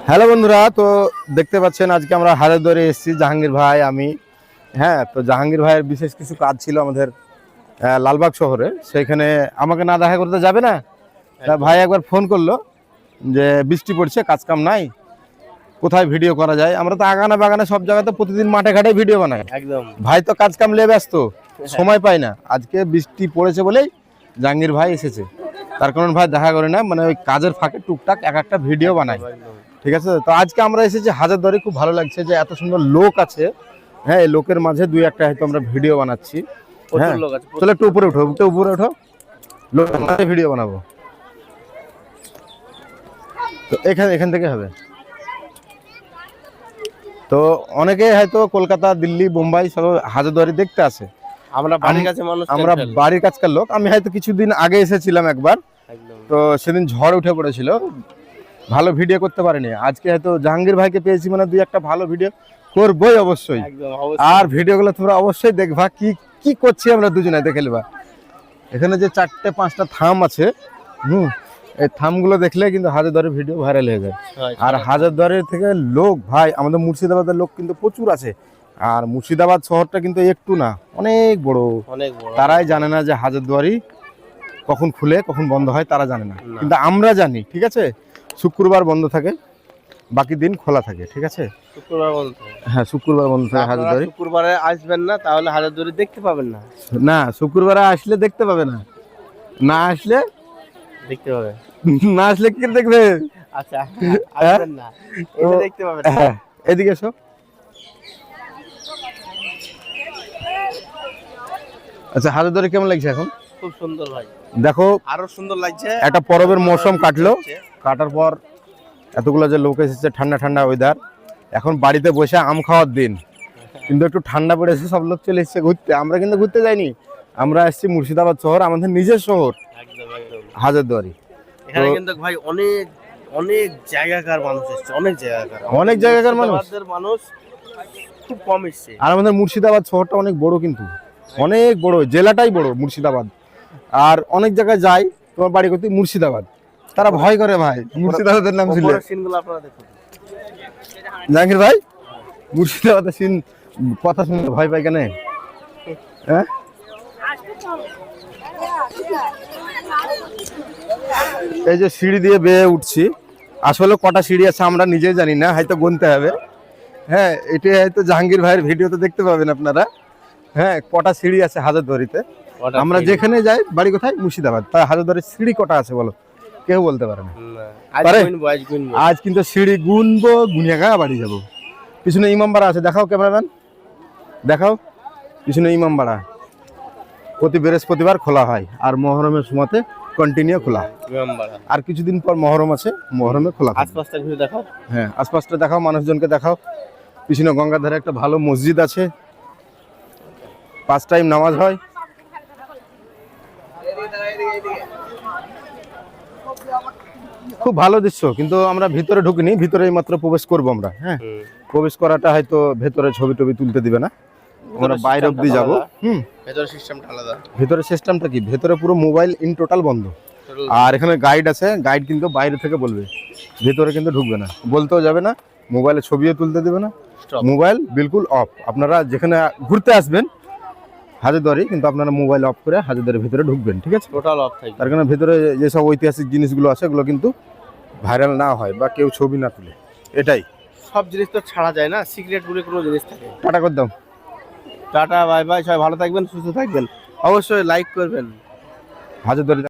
Hello বন্ধুরা, তো দেখতে পাচ্ছেন আজকে আমরা হাজারদুয়ারি এসেছি জাহাঙ্গীর ভাই আমি। হ্যাঁ, তো জাহাঙ্গীর ভাইয়ের বিশেষ কিছু কাজ ছিল আমাদের লালবাগ শহরে, সেখানে আমাকে না দেখা করতে যাবে না। তা ভাই একবার ফোন করলো যে বৃষ্টি পড়ছে, কাজ কাম নাই, কোথায় ভিডিও করা যায়। আমরা তো আগানে বাগানে সব জায়গাতে প্রতিদিন মাঠে ঘাটে ভিডিও বানাই, একদম। ভাই তো কাজ কাম নিয়ে ব্যস্ত, সময় পাই না। আজকে বৃষ্টি পড়েছে বলেই জাহাঙ্গীর ভাই এসেছে, তার কারণ ভাই দেখা করে না, মানে ওই কাজের ফাঁকে টুকটাক এক একটা ভিডিও বানাই। ঠিক আছে, তো আজকে আমরা এসেছি হাজারদুয়ারি, খুব ভালো লাগছে যে এত সুন্দর লোক আছে। হ্যাঁ, এই লোকের মাঝে দুই একটা হয়তো আমরা ভিডিও বানাচ্ছি। হ্যাঁ, চলো একটু উপরে উঠো, একটু উপরে উঠো, লোকের মাঝে ভিডিও বানাবো। তো এখান থেকে হবে। তো অনেকে হয়তো কলকাতা, দিল্লি, বোম্বাই সব হাজারদুয়ারি দেখতে আসে। আমরা বাড়ির কাছে মানুষ, আমরা বাড়ির কাছকার লোক। আমি হয়তো কিছুদিন আগে এসেছিলাম একবার, তো সেদিন ঝড় উঠে পড়েছিল, ভালো ভিডিও করতে পারিনি। আজকে হয়তো জাহাঙ্গীর ভাইকে পেয়েছি, মানে দুই একটা ভালো ভিডিও করবোই অবশ্যই। আর ভিডিওগুলো তোমরা অবশ্যই দেখবা, কি কি করছি আমরা দুজনে দেখে নেবা। এখানে যে 4-5টা থাম আছে, এই থামগুলো দেখলে কিন্তু হাজারদুয়ারির ভিডিও ভাইরাল হয়ে যায়। আর হাজারদুয়ারির থেকে লোক ভাই আমাদের মুর্শিদাবাদের লোক কিন্তু প্রচুর আছে। আর মুর্শিদাবাদ শহরটা কিন্তু একটু না, অনেক বড়। তারাই জানে না যে হাজারদুয়ারি কখন খুলে কখন বন্ধ হয়, তারা জানে না, কিন্তু আমরা জানি। ঠিক আছে, শুক্রবার বন্ধ থাকে, বাকি দিন খোলা থাকে। ঠিক আছে, শুক্রবার বন্ধ থাকে। হ্যাঁ, শুক্রবার বন্ধ থাকে হাজারদুয়ারি। শুক্রবারে আসবেন না, তাহলে হাজারদুয়ারি দেখতে পাবেন না। না, শুক্রবারে আসলে দেখতে পাবে না, না আসলে দেখতে পাবে। না আসলে কি দেখবে? আচ্ছা, আসবেন না, এটা দেখতে পাবেন। হ্যাঁ, এদিকে এসো। আচ্ছা, হাজারদুয়ারি কেমন লাগছে এখন? খুব সুন্দর ভাই, দেখো আরো সুন্দর লাগছে। একটা পরবের মৌসুম কাটলো, কাটার পর এতগুলো যে লোক এসেছে, ঠান্ডা ঠান্ডা ওয়েদার, এখন বাড়িতে বসে আম খাওয়ার দিন, কিন্তু একটু ঠান্ডা পড়েছে, সব লোক চলে এসেছে ঘুরতে। আমরা কিন্তু ঘুরতে যাইনি, আমরা এসেছি মুর্শিদাবাদ শহর, আমাদের নিজের শহর হাজারদুয়ারি। এখানে কিন্তু ভাই অনেক অনেক জায়গাকার মানুষ এসেছে, অনেক জায়গাকার মানুষ খুব কম এসেছে। আর আমাদের মুর্শিদাবাদ শহরটা অনেক বড়, কিন্তু অনেক বড়, জেলাটাই বড় মুর্শিদাবাদ। আর অনেক জায়গায় যাই, তোমার বাড়ি করতে মুর্শিদাবাদ, তারা ভয় করে ভাই মুর্শিদাবাদের নাম শুনলে। জাহাঙ্গীর ভাই, মুর্শিদাবাদের সিন কথা শুনলে ভয় পাই কেন? হ্যাঁ, এই যে সিঁড়ি দিয়ে বেয়ে উঠছি, আসলে কটা সিঁড়ি আছে আমরা নিজেই জানি না, হয়তো গুনতে হবে। হ্যাঁ, এটা হয়তো জাহাঙ্গীর ভাইয়ের ভিডিওতে দেখতে পাবেন আপনারা। হ্যাঁ, কটা সিঁড়ি আছে হাজারদুয়ারিতে। আমরা যেখানে যাই, বাড়ি কোথায়? মুর্শিদাবাদ, তাই হাজারদুয়ারির সিঁড়ি কটা আছে বলো? কেউ বলতে পারে না। আজ কিন্তু সিঁড়ি গুনবো, গুনিয়ে বাড়ি যাবো। পিছনে ইমামবাড়া আছে, দেখাও ক্যামেরাম্যান, দেখাও পিছনে ইমামবাড়া। প্রতি বৃহস্পতিবার খোলা হয়, আর মহরমের সময়তে কন্টিনিউ খোলা। আর কিছুদিন পর মহরম আছে, মহরমে খোলা। আশপাশটা ঘুরে দেখাও। হ্যাঁ, আশপাশটা দেখাও, মানুষজনকে দেখাও। পিছনে গঙ্গার ধারে একটা ভালো মসজিদ আছে, 5 টাইম নামাজ হয়। খুব ভালো দৃশ্য, কিন্তু আমরা ভিতরে ঢুকিনি, ভিতরে মাত্র প্রবেশ করবো আমরা। হ্যাঁ, প্রবেশ করাটা হয়তো ভেতরে ছবি টবি তুলতে দিবে না, আমরা বাইরে অব্দি যাবো। ভেতরে সিস্টেমটা আলাদা। ভেতরে সিস্টেমটা কি, ভেতরে পুরো মোবাইল ইন টোটাল বন্ধ। আর এখানে গাইড আছে, গাইড কিন্তু বাইরে থেকে বলবে, ভেতরে কিন্তু ঢুকবে না, বলতেও যাবে না, মোবাইলে ছবিও তুলতে দেবে না, মোবাইল বিলকুল অফ। আপনারা যেখানে ঘুরতে আসবেন হাজারদুয়ারি, কিন্তু আপনারা মোবাইল অফ করে হাজারদুয়ারির ভিতরে ঢুকবেন। ঠিক আছে, টোটাল অফ থাকবে। তার কারণে ভেতরে যেসব ঐতিহাসিক জিনিসগুলো আছে, এগুলো কিন্তু ভাইরাল না হয় বা কেউ ছবি না তুলে, এটাই। সব জিনিস তো ছাড়া যায় না, সিক্রেট বলে কোনো জিনিস থাকে। টাটা করে দাও। টাটা, বাই বাই, সবাই ভালো থাকবেন, সুস্থ থাকবেন, অবশ্যই লাইক করবেন। হাজারদুয়ারি।